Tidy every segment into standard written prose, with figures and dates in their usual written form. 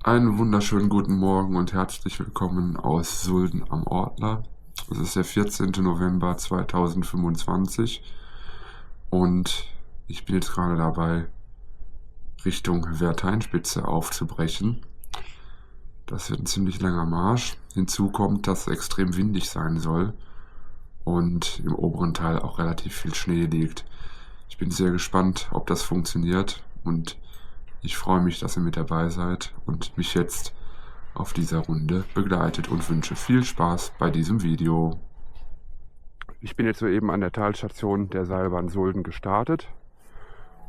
Einen wunderschönen guten Morgen und herzlich willkommen aus Sulden am Ortler. Es ist der 14. November 2025 und ich bin jetzt gerade dabei, Richtung Verteinspitze aufzubrechen. Das wird ein ziemlich langer Marsch. Hinzu kommt, dass es extrem windig sein soll und im oberen Teil auch relativ viel Schnee liegt. Ich bin sehr gespannt, ob das funktioniert, und ich freue mich, dass ihr mit dabei seid und mich jetzt auf dieser Runde begleitet und wünsche viel Spaß bei diesem Video. Ich bin jetzt soeben an der Talstation der Seilbahn Sulden gestartet.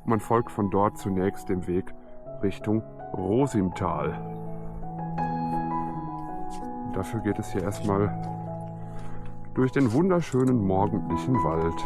Man folgt von dort zunächst dem Weg Richtung Rosimtal. Dafür geht es hier erstmal durch den wunderschönen morgendlichen Wald.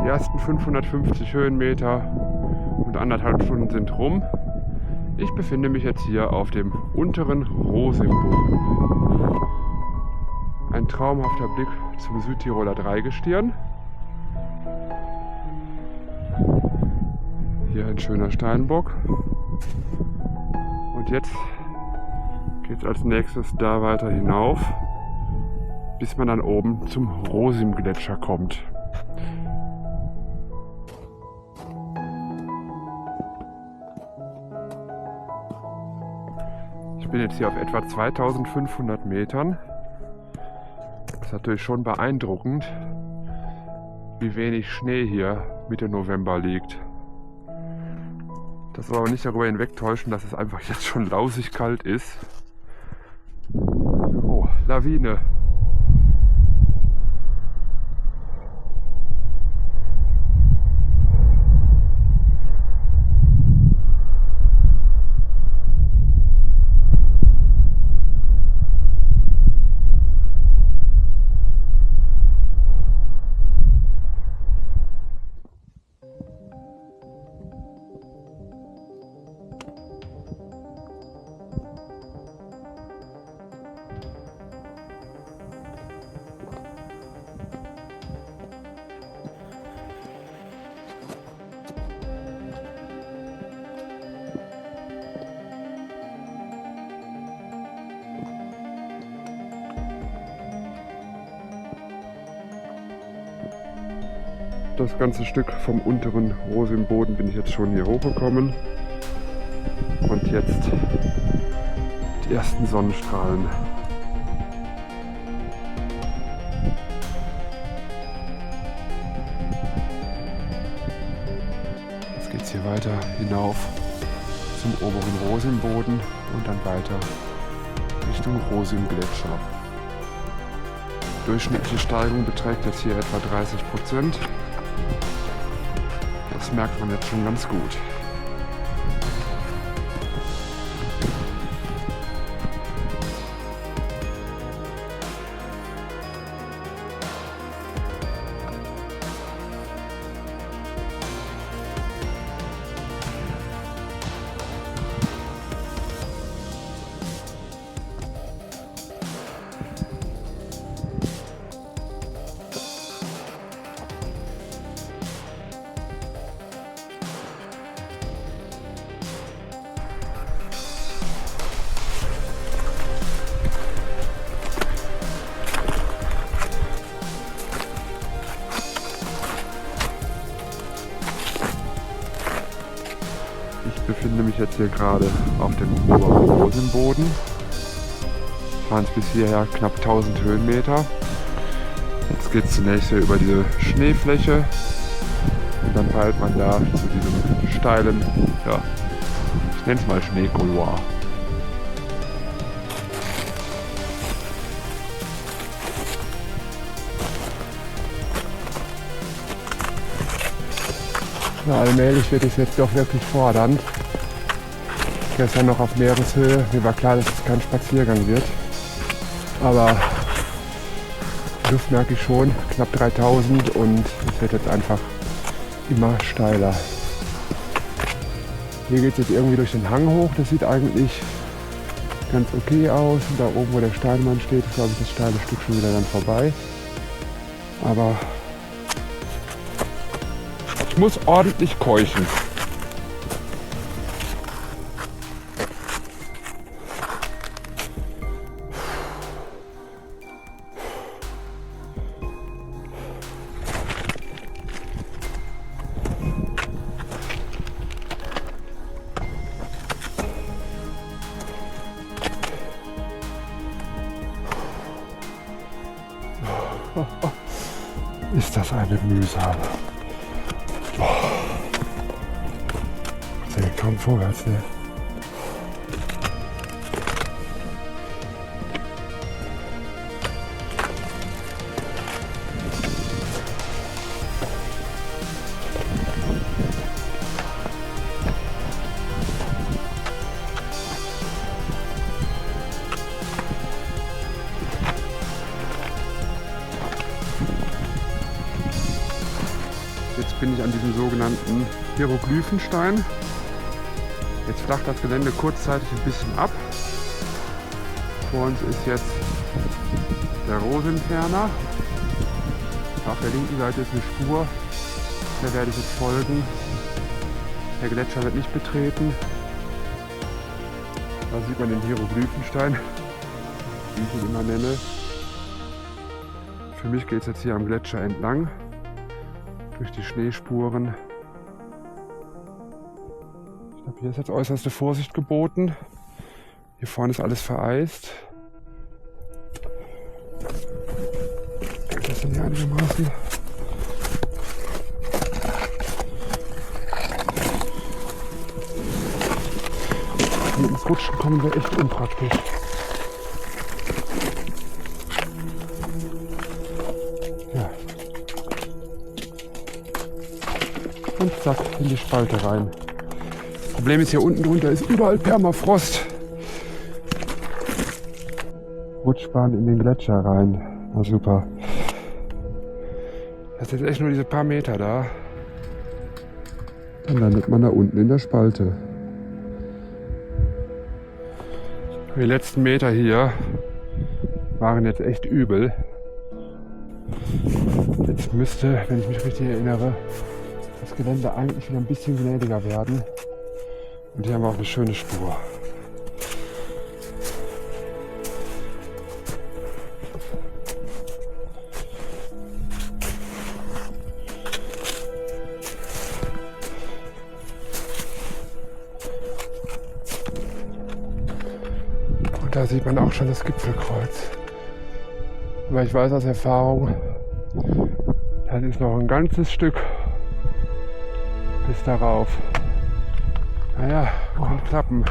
Die ersten 550 Höhenmeter und 1,5 Stunden sind rum. Ich befinde mich jetzt hier auf dem unteren Rosimboden. Ein traumhafter Blick zum Südtiroler Dreigestirn. Hier ein schöner Steinbock. Und jetzt geht es als nächstes da weiter hinauf, bis man dann oben zum Rosimgletscher kommt. Ich bin jetzt hier auf etwa 2500 Metern. Das ist natürlich schon beeindruckend, wie wenig Schnee hier Mitte November liegt. Das soll aber nicht darüber hinwegtäuschen, dass es einfach jetzt schon lausig kalt ist. Oh, Lawine. Das ganze Stück vom unteren Rosimboden bin ich jetzt schon hier hochgekommen. Und jetzt die ersten Sonnenstrahlen. Jetzt geht es hier weiter hinauf zum oberen Rosimboden und dann weiter Richtung Rosimgletscher. Durchschnittliche Steigung beträgt jetzt hier etwa 30%. Das merkt man jetzt schon ganz gut. sind nämlich jetzt hier gerade auf dem Oberrosenboden. Es waren bis hierher knapp 1000 Höhenmeter. Jetzt geht es zunächst hier über diese Schneefläche und dann peilt man da zu diesem steilen, ja, ich nenne es mal Schneekouloir. Ja, allmählich wird es jetzt doch wirklich fordernd. Gestern noch auf Meereshöhe. Mir war klar, dass es kein Spaziergang wird. Aber die Luft merke ich schon, knapp 3000 und es wird jetzt einfach immer steiler. Hier geht es jetzt irgendwie durch den Hang hoch. Das sieht eigentlich ganz okay aus. Und da oben, wo der Steinmann steht, ist, glaube ich, das steile Stück schon wieder dann vorbei. Aber ich muss ordentlich keuchen. Ist das eine Mühsal. Der geht kaum vorwärts, ne? Jetzt bin ich an diesem sogenannten Hieroglyphenstein. Jetzt flacht das Gelände kurzzeitig ein bisschen ab. Vor uns ist jetzt der Rosenferner. Auf der linken Seite ist eine Spur, der werde ich jetzt folgen. Der Gletscher wird nicht betreten. Da sieht man den Hieroglyphenstein, wie ich ihn immer nenne. Für mich geht es jetzt hier am Gletscher entlang, durch die Schneespuren. Ich glaube, hier ist jetzt äußerste Vorsicht geboten. Hier vorne ist alles vereist. Geht das denn hier einigermaßen? Hier ins Rutschen kommen wir echt unpraktisch. Ja. Und zack, in die Spalte rein. Problem ist, hier unten drunter ist überall Permafrost. Rutschbahn in den Gletscher rein. Na super. Das ist jetzt echt nur diese paar Meter da. Dann landet man da unten in der Spalte. Die letzten Meter hier waren jetzt echt übel. Jetzt müsste, wenn ich mich richtig erinnere, das Gelände eigentlich wieder ein bisschen gnädiger werden. Und hier haben wir auch eine schöne Spur. Und da sieht man auch schon das Gipfelkreuz. Aber ich weiß aus Erfahrung, das ist noch ein ganzes Stück bis darauf. Naja, kann klappen.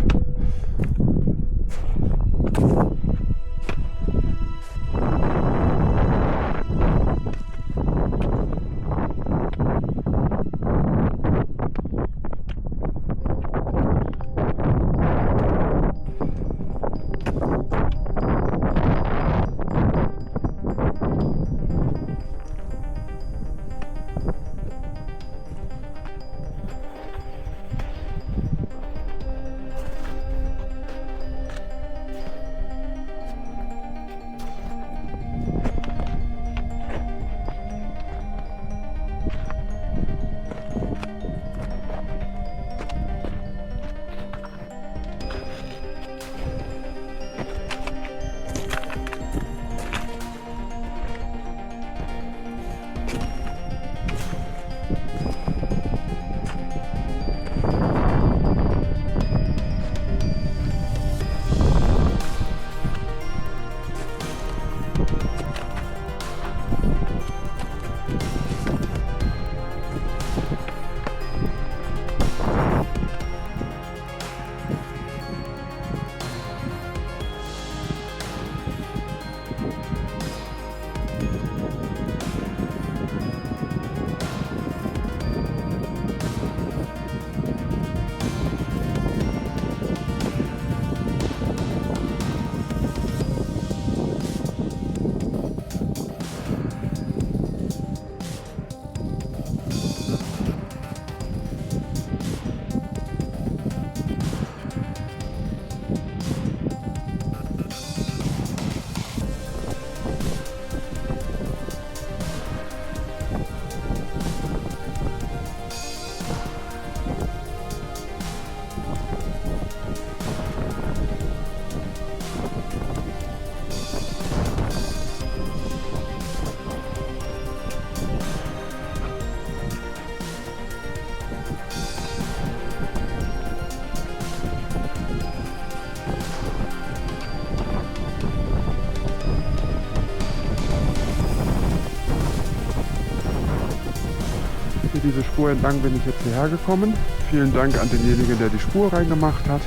diese Spur entlang bin ich jetzt hierher gekommen. Vielen Dank an denjenigen, der die Spur reingemacht hat.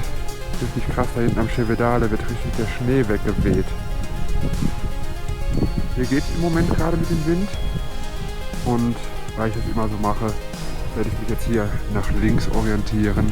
Richtig krass, da hinten am Chevedale wird richtig der Schnee weggeweht. Hier geht es im Moment gerade mit dem Wind. Und weil ich das immer so mache, werde ich mich jetzt hier nach links orientieren.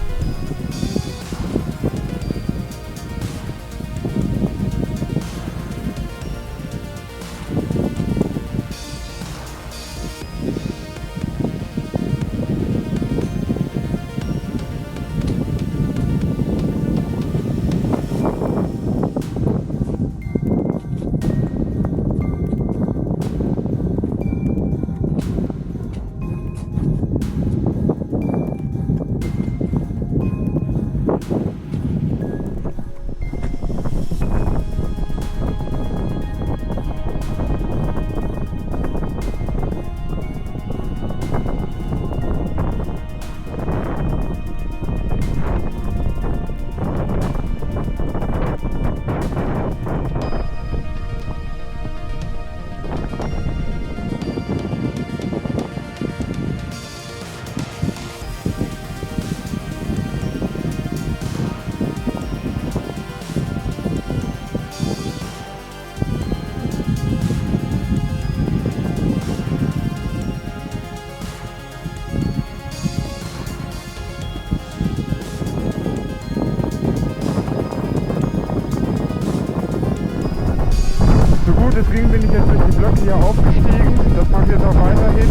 Es ging, bin ich jetzt durch die Blöcke hier aufgestiegen. Das mache ich jetzt auch weiterhin.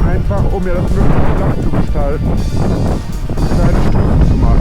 Einfach um mir das möglichst flach zu gestalten. Kleine Stufen zu machen.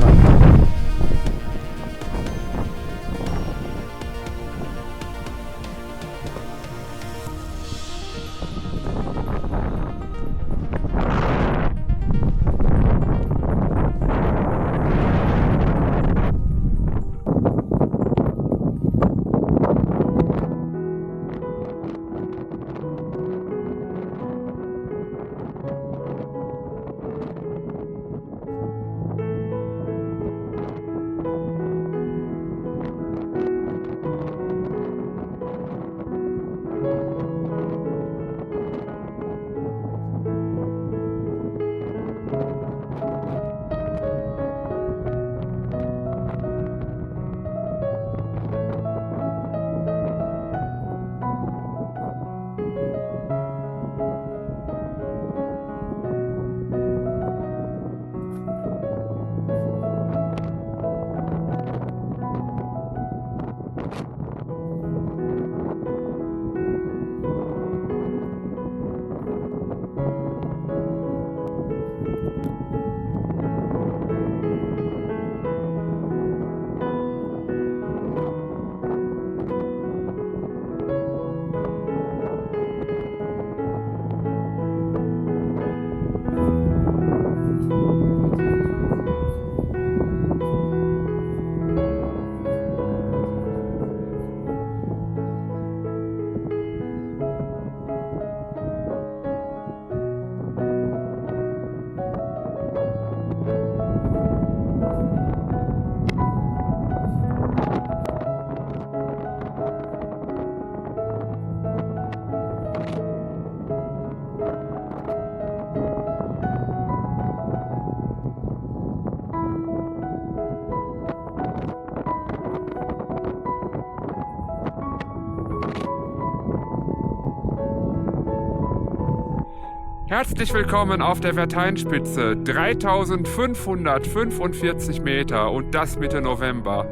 Herzlich willkommen auf der Verteinspitze, 3545 Meter und das Mitte November.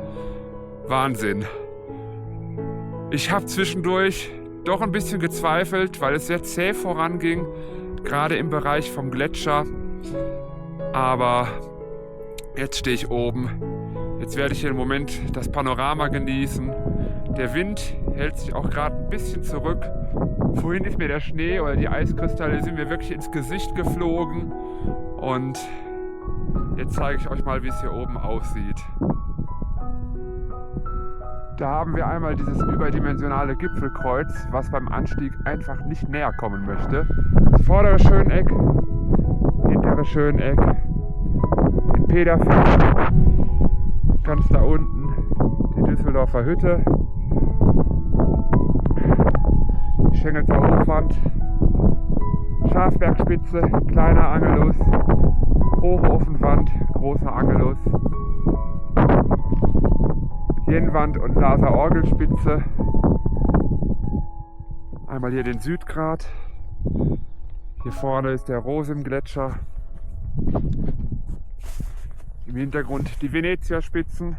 Wahnsinn. Ich habe zwischendurch doch ein bisschen gezweifelt, weil es sehr zäh voranging, gerade im Bereich vom Gletscher. Aber jetzt stehe ich oben. Jetzt werde ich hier im Moment das Panorama genießen. Der Wind hält sich auch gerade ein bisschen zurück. Vorhin ist mir der Schnee oder die Eiskristalle sind mir wirklich ins Gesicht geflogen. Und jetzt zeige ich euch mal, wie es hier oben aussieht. Da haben wir einmal dieses überdimensionale Gipfelkreuz, was beim Anstieg einfach nicht näher kommen möchte. Das vordere Schöneck, hintere Schöneck, den Peterfeld, ganz da unten die Düsseldorfer Hütte, die Schengelzer Hochwand, Grafbergspitze, kleiner Angelus, hohe Ofenwand, großer Angelus, Jenwand und Laser Orgelspitze, einmal hier den Südgrat, hier vorne ist der Rosim-Gletscher, im Hintergrund die Venezia-Spitzen,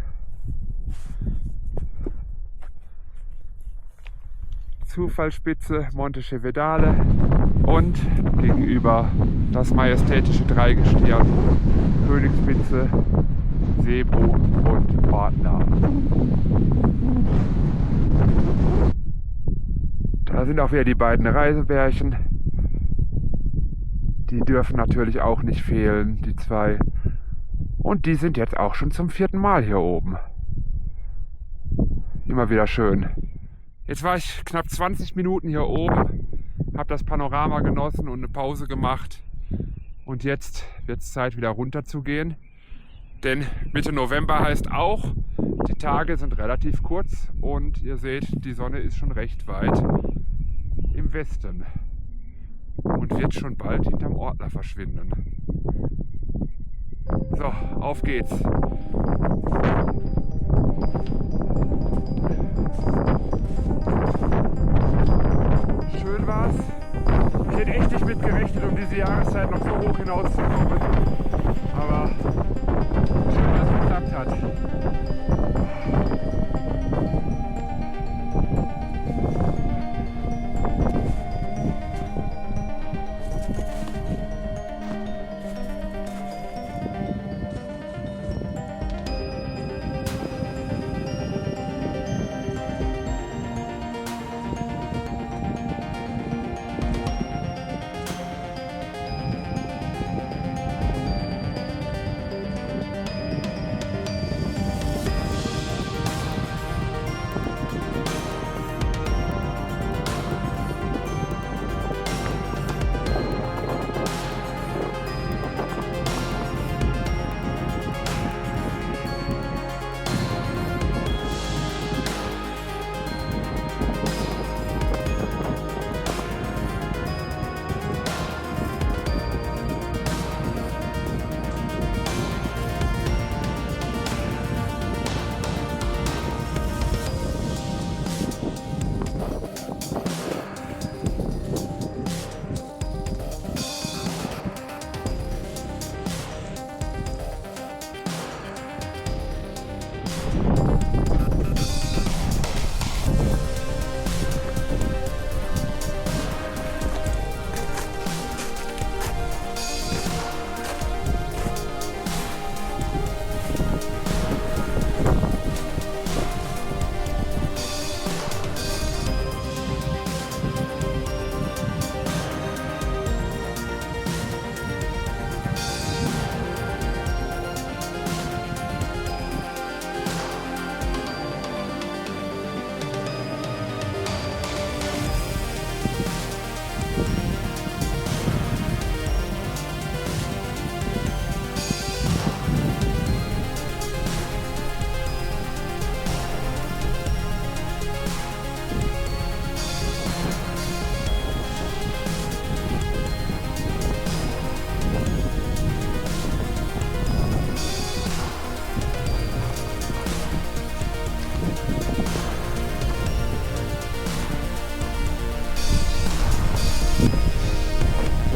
Zufallspitze Monte Cevedale und gegenüber das majestätische Dreigestirn Königspitze, Sebo und Ortler. Da sind auch wieder die beiden Reisebärchen. Die dürfen natürlich auch nicht fehlen, die zwei. Und die sind jetzt auch schon zum 4. Mal hier oben. Immer wieder schön. Jetzt war ich knapp 20 Minuten hier oben, habe das Panorama genossen und eine Pause gemacht. Und jetzt wird es Zeit, wieder runter zu gehen. Denn Mitte November heißt auch, die Tage sind relativ kurz und ihr seht, die Sonne ist schon recht weit im Westen und wird schon bald hinterm Ortler verschwinden. So, auf geht's! Schön war's. Ich hätte echt nicht mit gerechnet, um diese Jahreszeit noch so hoch hinauszukommen. Aber schön, dass es geklappt hat.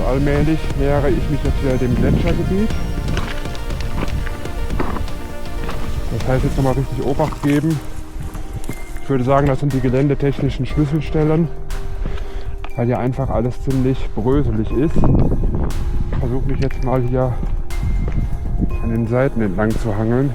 Allmählich nähere ich mich jetzt wieder dem Gletschergebiet. Das heißt, jetzt nochmal richtig Obacht geben. Ich würde sagen, das sind die geländetechnischen Schlüsselstellen, weil hier einfach alles ziemlich bröselig ist. Ich versuche mich jetzt mal hier an den Seiten entlang zu hangeln.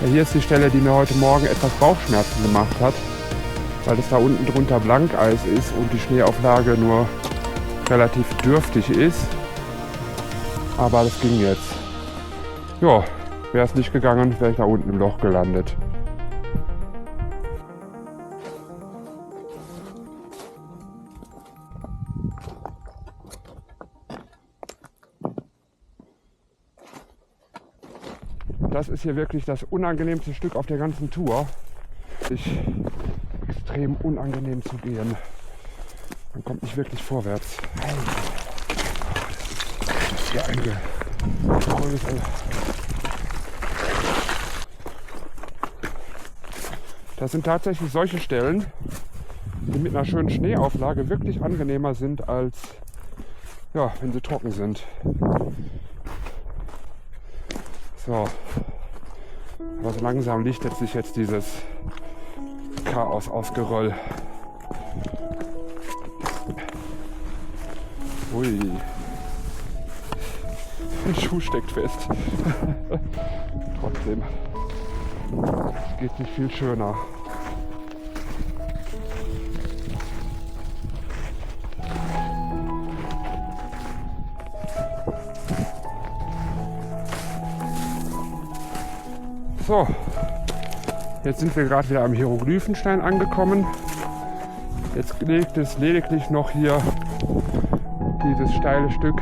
Ja, hier ist die Stelle, die mir heute Morgen etwas Bauchschmerzen gemacht hat, weil es da unten drunter Blankeis ist und die Schneeauflage nur relativ dürftig ist. Aber das ging jetzt. Ja, wäre es nicht gegangen, wäre ich da unten im Loch gelandet. Das ist hier wirklich das unangenehmste Stück auf der ganzen Tour. Extrem unangenehm zu gehen. Man kommt nicht wirklich vorwärts. Das ist hier Das sind tatsächlich solche Stellen, die mit einer schönen Schneeauflage wirklich angenehmer sind, als ja, wenn sie trocken sind. So, aber so langsam lichtet sich jetzt dieses Chaos aus Geröll. Ui, der Schuh steckt fest. Trotzdem, es geht nicht viel schöner. So, jetzt sind wir gerade wieder am Hieroglyphenstein angekommen. Jetzt liegt es lediglich noch hier dieses steile Stück,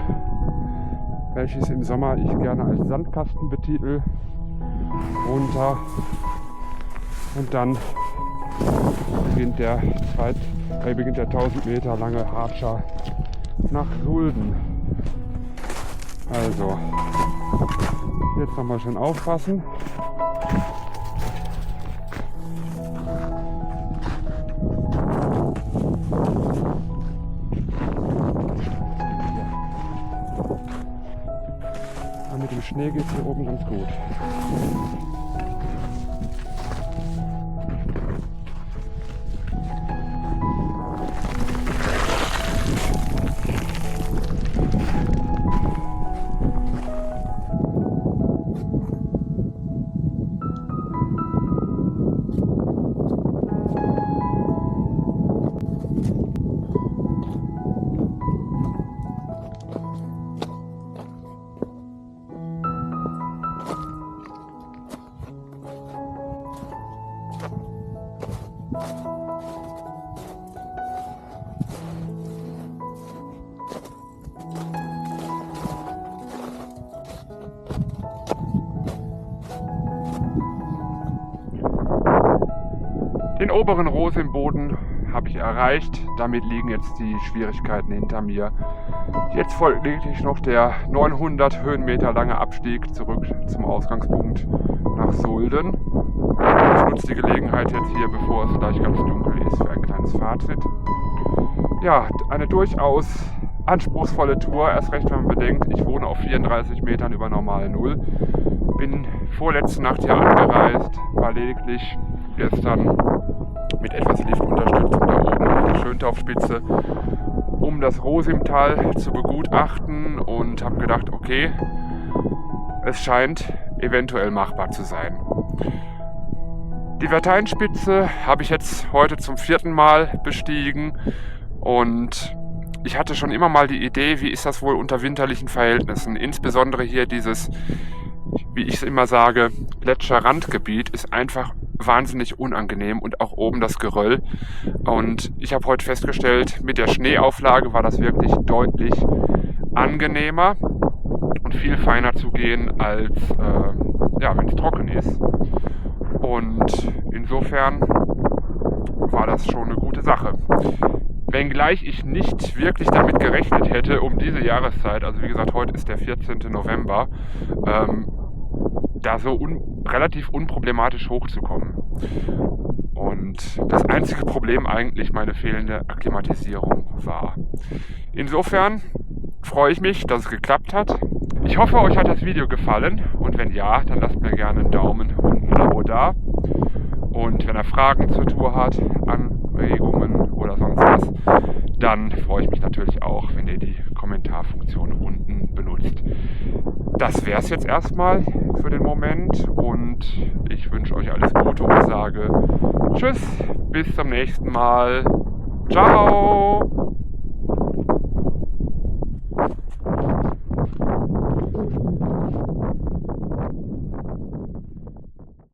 welches im Sommer ich gerne als Sandkasten betitel, runter. Und dann beginnt der 1000 Meter lange Hatscher nach Sulden. Also, jetzt nochmal schön aufpassen. Aber mit dem Schnee geht es hier oben ganz gut. Den oberen Rosimboden habe ich erreicht. Damit liegen jetzt die Schwierigkeiten hinter mir. Jetzt folgt lediglich noch der 900 Höhenmeter lange Abstieg zurück zum Ausgangspunkt nach Sulden. Ich nutze die Gelegenheit jetzt hier, bevor es gleich ganz dunkel ist, für ein kleines Fazit. Ja, eine durchaus anspruchsvolle Tour, erst recht, wenn man bedenkt, ich wohne auf 34 Metern über normal Null. Bin vorletzte Nacht hier angereist, war lediglich gestern mit etwas Liftunterstützung da oben auf der Schöntaufspitze, um das Rosimtal zu begutachten, und habe gedacht, okay, es scheint eventuell machbar zu sein. Die Verteinspitze habe ich jetzt heute zum 4. Mal bestiegen, und ich hatte schon immer mal die Idee, wie ist das wohl unter winterlichen Verhältnissen. Insbesondere hier dieses, wie ich es immer sage, Gletscherrandgebiet ist einfach wahnsinnig unangenehm, und auch oben das Geröll. Und ich habe heute festgestellt, mit der Schneeauflage war das wirklich deutlich angenehmer und viel feiner zu gehen, als wenn es trocken ist. Und insofern war das schon eine gute Sache. Wenngleich ich nicht wirklich damit gerechnet hätte, um diese Jahreszeit, also wie gesagt, heute ist der 14. November, da so relativ unproblematisch hochzukommen. Und das einzige Problem eigentlich meine fehlende Akklimatisierung war. Insofern freue ich mich, dass es geklappt hat. Ich hoffe, euch hat das Video gefallen, und wenn ja, dann lasst mir gerne einen Daumen und ein Abo da. Und wenn ihr Fragen zur Tour habt, Anregungen oder sonst was, dann freue ich mich natürlich auch, wenn ihr die kommentiert. Kommentarfunktion unten benutzt. Das wäre es jetzt erstmal für den Moment und ich wünsche euch alles Gute und sage tschüss, bis zum nächsten Mal. Ciao!